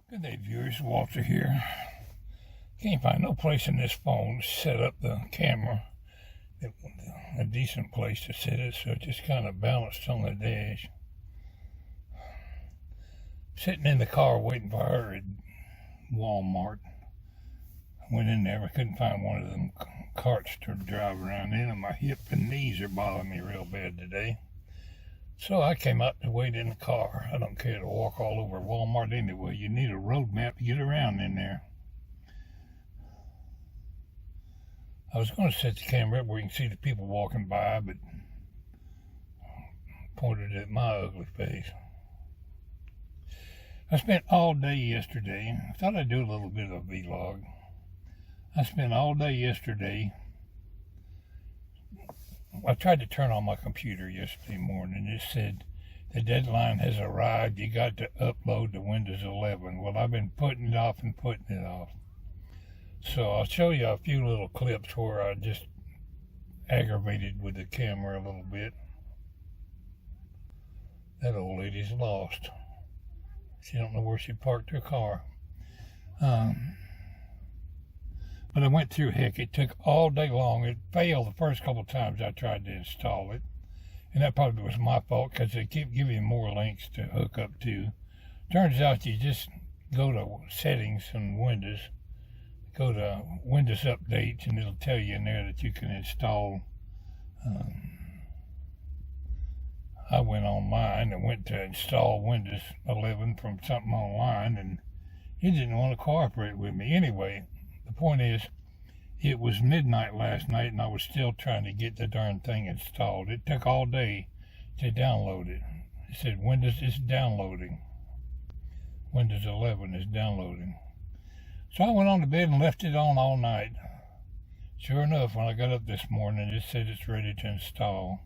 Good day, viewers. Walter here. Can't find no place in this phone to set up the camera. A decent place to set it, so it just kind of balanced on the dash. Sitting in the car waiting for her at Walmart. I went in there, I couldn't find one of them carts to drive around in, and my hip and knees are bothering me real bad today. So I came out to wait in the car. I don't care to walk all over Walmart anyway. You need a road map to get around in there. I was going to set the camera up where you can see the people walking by, but pointed at my ugly face. I spent all day yesterday. I thought I'd do a little bit of a vlog. I spent all day yesterday. I tried to turn on my computer yesterday morning. It said the deadline has arrived. You got to upload to Windows 11. Well, I've been putting it off and putting it off. So I'll show you a few little clips where I just aggravated with the camera a little bit. That old lady's lost. She don't know where she parked her car. But I went through heck. It took all day long. It failed the first couple of times I tried to install it. And that probably was my fault because they keep giving more links to hook up to. Turns out you just go to settings on Windows, go to Windows Updates, and it'll tell you in there that you can install. I went online and went to install Windows 11 from something online, and it didn't want to cooperate with me. Anyway, the point is, it was midnight last night, and I was still trying to get the darn thing installed. It took all day to download it. It said Windows is downloading. Windows 11 is downloading. So I went on to bed and left it on all night. Sure enough, when I got up this morning, it said it's ready to install.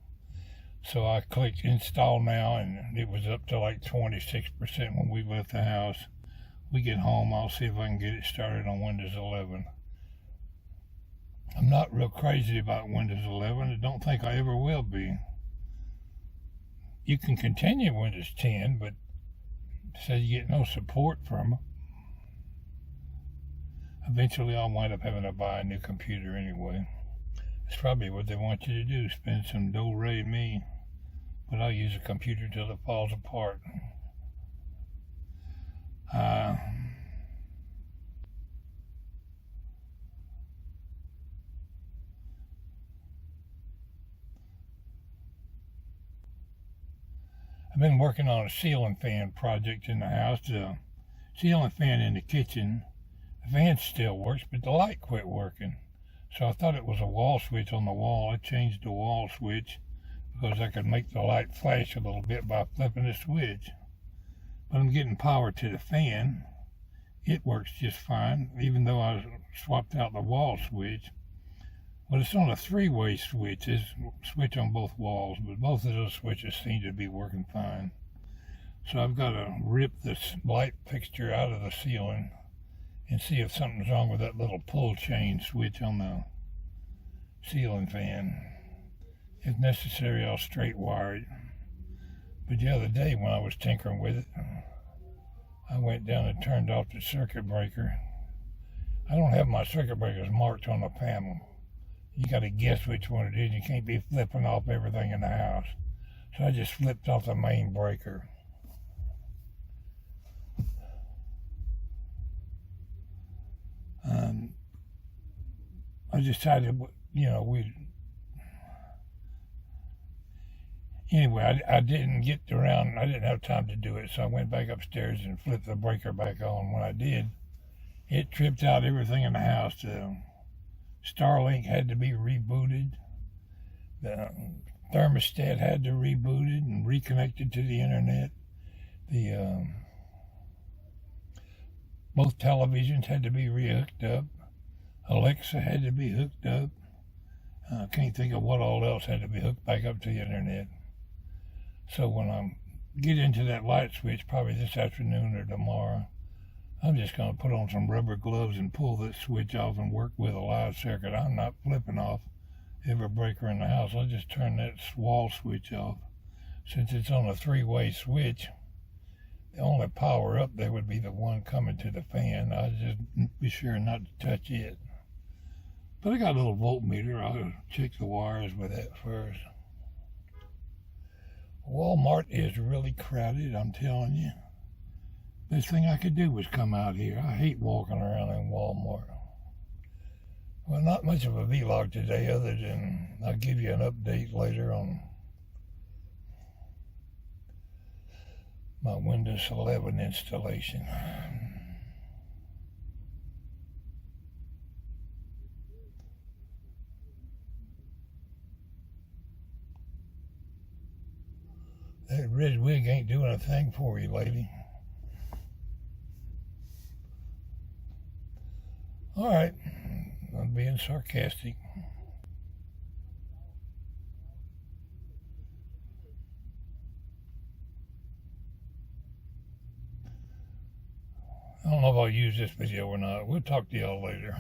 So I clicked install now, and it was up to like 26% when we left the house. We get home, I'll see if I can get it started on Windows 11. I'm not real crazy about Windows 11. I don't think I ever will be. You can continue Windows 10, but it says you get no support from it. Eventually I'll wind up having to buy a new computer anyway. That's probably what they want you to do, spend some do-re-mi. But I'll use a computer till it falls apart. I've been working on a ceiling fan project in the house. The ceiling fan in the kitchen, the fan still works, but the light quit working. So I thought it was a wall switch on the wall. I changed the wall switch because I could make the light flash a little bit by flipping the switch. But I'm getting power to the fan. It works just fine, even though I swapped out the wall switch. But it's on a three-way switch. It's a switch on both walls, but both of those switches seem to be working fine. So I've got to rip this light fixture out of the ceiling and see if something's wrong with that little pull chain switch on the ceiling fan. If necessary, I'll straight wire it. But the other day when I was tinkering with it, I went down and turned off the circuit breaker. I don't have my circuit breakers marked on the panel. You got to guess which one it is. You can't be flipping off everything in the house. So I just flipped off the main breaker. I decided, Anyway, I didn't get around, I didn't have time to do it, so I went back upstairs and flipped the breaker back on. When I did, it tripped out everything in the house. The Starlink had to be rebooted. The thermostat had to be rebooted and reconnected to the internet. Both televisions had to be rehooked up. Alexa had to be hooked up. I can't think of what all else had to be hooked back up to the internet. So when I get into that light switch, probably this afternoon or tomorrow, I'm just going to put on some rubber gloves and pull this switch off and work with a live circuit. I'm not flipping off every breaker in the house. I'll just turn that wall switch off. Since it's on a three-way switch, The only power up there would be the one coming to the fan. I'd just be sure not to touch it. But I got a little voltmeter. I'll check the wires with that first. Walmart is really crowded, I'm telling you. Best thing I could do was come out here. I hate walking around in Walmart. Well, not much of a vlog today, other than I'll give you an update later on my Windows 11 installation. That red wig ain't doing a thing for you, lady. Alright, I'm being sarcastic. I don't know if I'll use this video or not. We'll talk to y'all later.